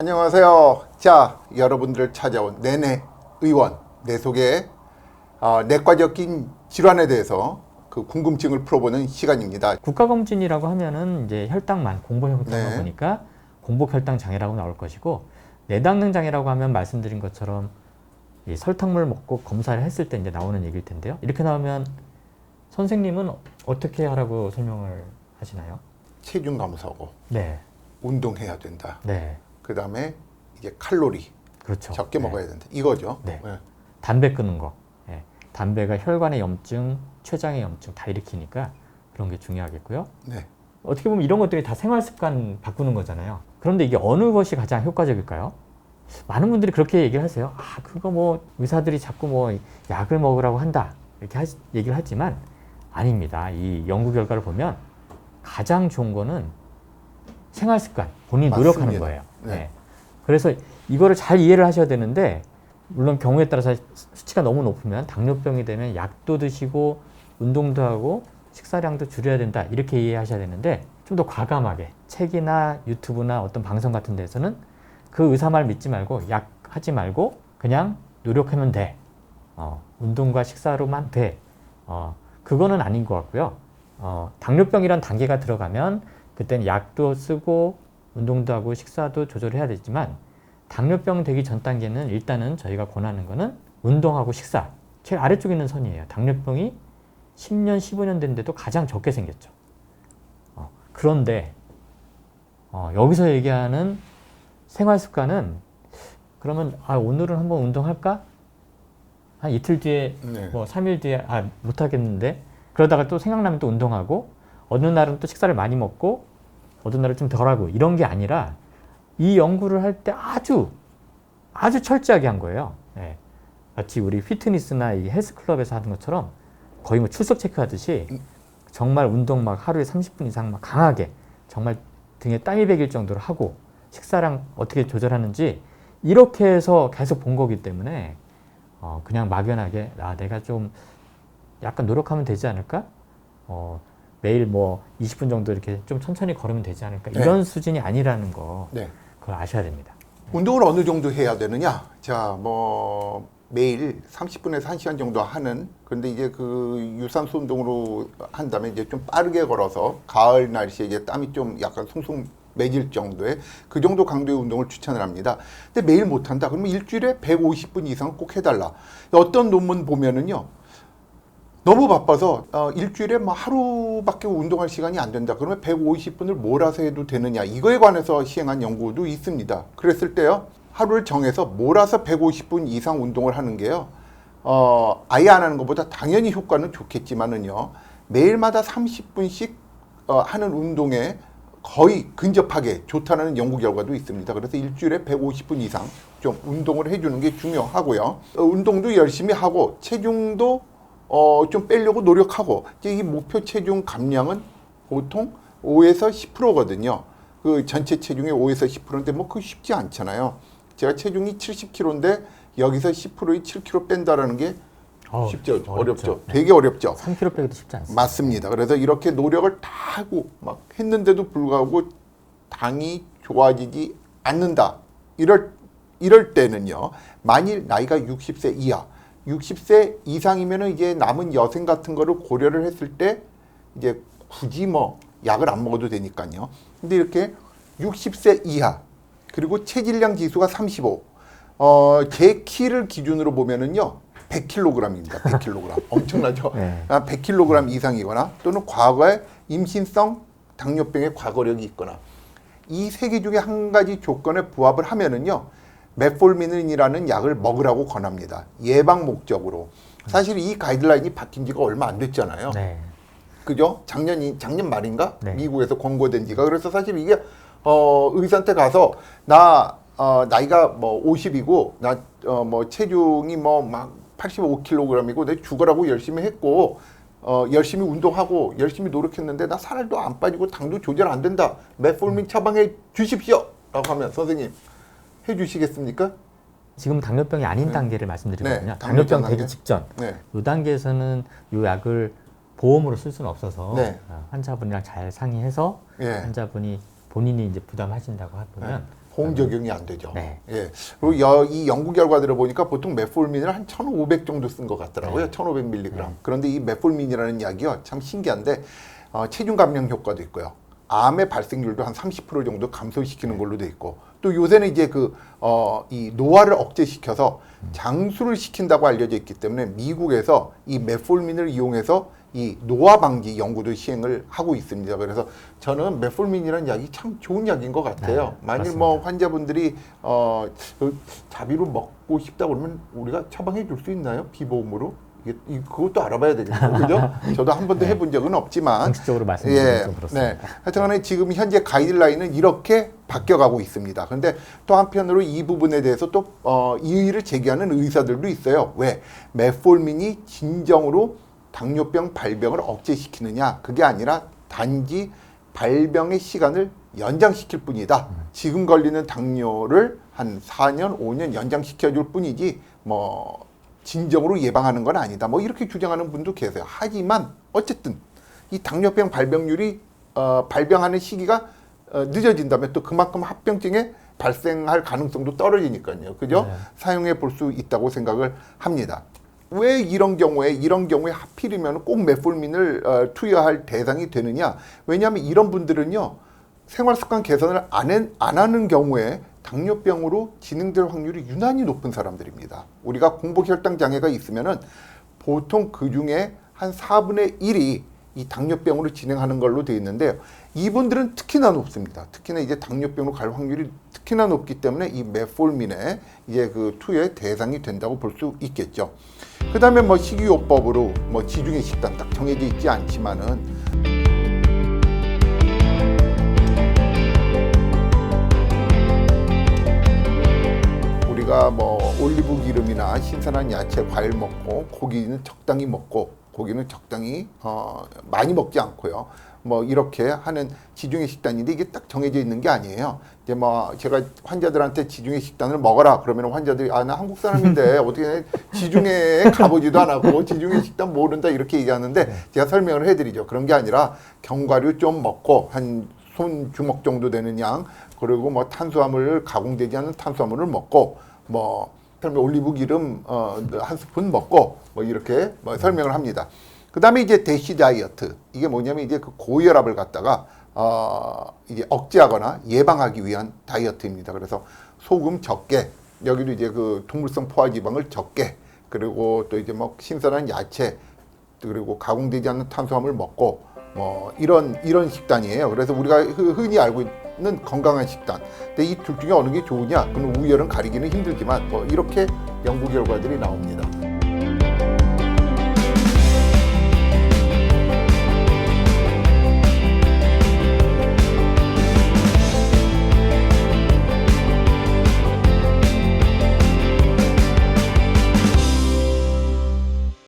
안녕하세요. 자, 여러분들을 찾아온 내내 의원, 내 속의 내과적인 질환에 대해서 그 궁금증을 풀어보는 시간입니다. 국가검진이라고 하면은 이제 혈당만, 공복혈당만 네. 보니까 공복혈당 장애라고 나올 것이고, 내당능 장애라고 하면 말씀드린 것처럼 이 설탕물 먹고 검사를 했을 때 이제 나오는 얘기일 텐데요. 이렇게 나오면 선생님은 어떻게 하라고 설명을 하시나요? 체중 감소하고 네, 운동해야 된다. 네, 그 다음에 이제 칼로리 그렇죠. 적게 네. 먹어야 된다. 이거죠. 네. 담배 끊는 거. 예. 담배가 혈관의 염증, 췌장의 염증 다 일으키니까 그런 게 중요하겠고요. 네. 어떻게 보면 이런 것들이 다 생활 습관 바꾸는 거잖아요. 그런데 이게 어느 것이 가장 효과적일까요? 많은 분들이 그렇게 얘기를 하세요. 아, 그거 뭐 의사들이 자꾸 뭐 약을 먹으라고 한다. 이렇게 얘기를 하지만 아닙니다. 이 연구 결과를 보면 가장 좋은 거는 생활 습관, 본인이 노력하는 맞습니다. 거예요. 네. 네. 그래서 이거를 잘 이해를 하셔야 되는데, 물론 경우에 따라서 수치가 너무 높으면 당뇨병이 되면 약도 드시고 운동도 하고 식사량도 줄여야 된다, 이렇게 이해하셔야 되는데, 좀 더 과감하게 책이나 유튜브나 어떤 방송 같은 데서는 그 의사 말 믿지 말고 약 하지 말고 그냥 노력하면 돼. 운동과 식사로만 돼. 그거는 아닌 것 같고요. 당뇨병이란 단계가 들어가면 그때는 약도 쓰고 운동도 하고 식사도 조절해야 되지만, 당뇨병 되기 전 단계는 일단은 저희가 권하는 거는 운동하고 식사. 제일 아래쪽에 있는 선이에요. 당뇨병이 10년, 15년 됐는데도 가장 적게 생겼죠. 그런데 여기서 얘기하는 생활 습관은, 그러면 오늘은 한번 운동할까? 한 이틀 뒤에 네. 뭐 3일 뒤에 못하겠는데, 그러다가 또 생각나면 또 운동하고, 어느 날은 또 식사를 많이 먹고 어느 날은 좀 덜하고, 이런 게 아니라 이 연구를 할 때 아주 철저하게 한 거예요. 네. 마치 우리 피트니스나 이 헬스클럽에서 하는 것처럼 거의 뭐 출석 체크하듯이 정말 운동 막 하루에 30분 이상 막 강하게 정말 등에 땀이 배길 정도로 하고, 식사량 어떻게 조절하는지 이렇게 해서 계속 본 거기 때문에 그냥 막연하게 내가 좀 약간 노력하면 되지 않을까? 매일 뭐 20분 정도 이렇게 좀 천천히 걸으면 되지 않을까? 네. 이런 수준이 아니라는 거, 네. 그걸 아셔야 됩니다. 운동을 어느 정도 해야 되느냐? 자, 뭐 매일 30분에서 1시간 정도 하는, 그런데 이제 그 유산소 운동으로 한다면 이제 좀 빠르게 걸어서 가을 날씨에 이제 땀이 좀 약간 숭숭 매질 정도의 그 정도 강도의 운동을 추천을 합니다. 근데 매일 못 한다. 그러면 일주일에 150분 이상 꼭 해달라. 어떤 논문 보면은요, 너무 바빠서 일주일에 뭐 하루밖에 운동할 시간이 안 된다. 그러면 150분을 몰아서 해도 되느냐. 이거에 관해서 시행한 연구도 있습니다. 그랬을 때요, 하루를 정해서 몰아서 150분 이상 운동을 하는 게요, 아예 안 하는 것보다 당연히 효과는 좋겠지만은요, 매일마다 30분씩 하는 운동에 거의 근접하게 좋다는 연구 결과도 있습니다. 그래서 일주일에 150분 이상 좀 운동을 해주는 게 중요하고요. 운동도 열심히 하고 체중도 좀 빼려고 노력하고, 이제 이 목표 체중 감량은 보통 5에서 10%거든요. 그 전체 체중의 5에서 10%인데 뭐 그거 쉽지 않잖아요. 제가 체중이 70kg인데 여기서 10%의 7kg 뺀다라는 게 쉽죠? 어렵죠. 네. 되게 어렵죠. 3kg 빼기도 쉽지 않습니다. 맞습니다. 그래서 이렇게 노력을 다 하고 막 했는데도 불구하고 당이 좋아지지 않는다. 이럴 때는요, 만일 나이가 60세 이하, 60세 이상이면은 이제 남은 여생 같은 거를 고려를 했을 때 이제 굳이 뭐 약을 안 먹어도 되니까요. 근데 이렇게 60세 이하, 그리고 체질량 지수가 35, 제 키를 기준으로 보면은요, 100kg입니다. 100kg. 엄청나죠? 네. 100kg 이상이거나, 또는 과거에 임신성 당뇨병의 과거력이 있거나, 이 세 개 중에 한 가지 조건에 부합을 하면은요, 메폴미는이라는 약을 먹으라고 권합니다. 예방 목적으로. 사실 이 가이드라인이 바뀐 지가 얼마 안 됐잖아요. 네. 그죠? 작년 말인가? 네. 미국에서 권고된 지가. 그래서 사실 이게 의사한테 가서 나이가 뭐 50이고 뭐 체중이 뭐 막 85kg이고 내 죽으라고 열심히 했고 열심히 운동하고 열심히 노력했는데 나 살도 안 빠지고 당도 조절 안 된다. 메폴민 처방해 주십시오. 라고 하면 선생님 해주시겠습니까? 지금 당뇨병이 아닌 단계를 말씀드리거든요. 네, 당뇨병 단계. 되기 직전. 네. 이 단계에서는 이 약을 보험으로 쓸 수는 없어서 네. 환자분이랑 잘 상의해서 예. 환자분이 본인이 이제 부담하신다고 하면 보험 적용이 안 되죠. 네. 예. 그리고 이 연구 결과들을 보니까 보통 메폴민을 한 1,500 정도 쓴 것 같더라고요. 네. 1,500mg. 네. 그런데 이 메폴민이라는 약이요, 참 신기한데 체중 감량 효과도 있고요. 암의 발생률도 한 30% 정도 감소시키는 걸로 돼 있고, 또 요새는 이제 이 노화를 억제시켜서 장수를 시킨다고 알려져 있기 때문에 미국에서 이 메폴민을 이용해서 이 노화 방지 연구도 시행을 하고 있습니다. 그래서 저는 메폴민이라는 약이 참 좋은 약인 것 같아요. 네, 만일 맞습니다. 뭐 환자분들이 자비로 먹고 싶다 그러면 우리가 처방해 줄 수 있나요? 비보험으로? 그것도 알아봐야 되겠죠. 그죠? 저도 한 번도 네. 해본 적은 없지만. 공식적으로 말씀드리면 좀 그렇습니다. 네. 하여튼간에 지금 현재 가이드라인은 이렇게 바뀌어가고 있습니다. 그런데 또 한편으로 이 부분에 대해서 또 이의를 제기하는 의사들도 있어요. 왜? 메폴민이 진정으로 당뇨병 발병을 억제시키느냐? 그게 아니라 단지 발병의 시간을 연장시킬 뿐이다. 지금 걸리는 당뇨를 한 4년, 5년 연장시켜줄 뿐이지 뭐 진정으로 예방하는 건 아니다. 뭐 이렇게 주장하는 분도 계세요. 하지만 어쨌든 이 당뇨병 발병률이 발병하는 시기가 늦어진다면 또 그만큼 합병증에 발생할 가능성도 떨어지니까요. 그죠? 네. 사용해 볼 수 있다고 생각을 합니다. 왜 이런 경우에 하필이면 꼭 메폴민을 투여할 대상이 되느냐? 왜냐하면 이런 분들은요, 생활 습관 개선을 안 하는 경우에 당뇨병으로 진행될 확률이 유난히 높은 사람들입니다. 우리가 공복 혈당 장애가 있으면은 보통 그 중에 한 4분의 1이 이 당뇨병으로 진행하는 걸로 되어 있는데요. 이분들은 특히나 높습니다. 특히나 이제 당뇨병으로 갈 확률이 특히나 높기 때문에 이 메폴민의 이제 그 투여의 대상이 된다고 볼 수 있겠죠. 그 다음에 뭐 식이요법으로 뭐 지중해 식단 딱 정해져 있지 않지만은 우리가 뭐 올리브 기름이나 신선한 야채, 과일 먹고 고기는 적당히 먹고 고기는 적당히 많이 먹지 않고요. 뭐 이렇게 하는 지중해 식단인데 이게 딱 정해져 있는 게 아니에요. 이제 뭐 제가 환자들한테 지중해 식단을 먹어라 그러면 환자들이 나 한국 사람인데 어떻게 지중해에 가보지도 않았고 지중해 식단 모른다 이렇게 얘기하는데 제가 설명을 해드리죠. 그런 게 아니라 견과류 좀 먹고 한 손 주먹 정도 되는 양, 그리고 뭐 탄수화물 가공되지 않은 탄수화물을 먹고 뭐 그다음에 올리브 기름 한 스푼 먹고 뭐 이렇게 뭐 설명을 합니다. 그다음에 이제 대시 다이어트, 이게 뭐냐면 이제 그 고혈압을 갖다가 이제 억제하거나 예방하기 위한 다이어트입니다. 그래서 소금 적게, 여기도 이제 그 동물성 포화지방을 적게, 그리고 또 이제 뭐 신선한 야채, 그리고 가공되지 않는 탄수화물 먹고 뭐 이런 식단이에요. 그래서 우리가 흔히 알고 있는 건강한 식단. 근데 이 둘 중에 어느 게 좋으냐? 그건 우열은 가리기는 힘들지만 뭐 이렇게 연구 결과들이 나옵니다.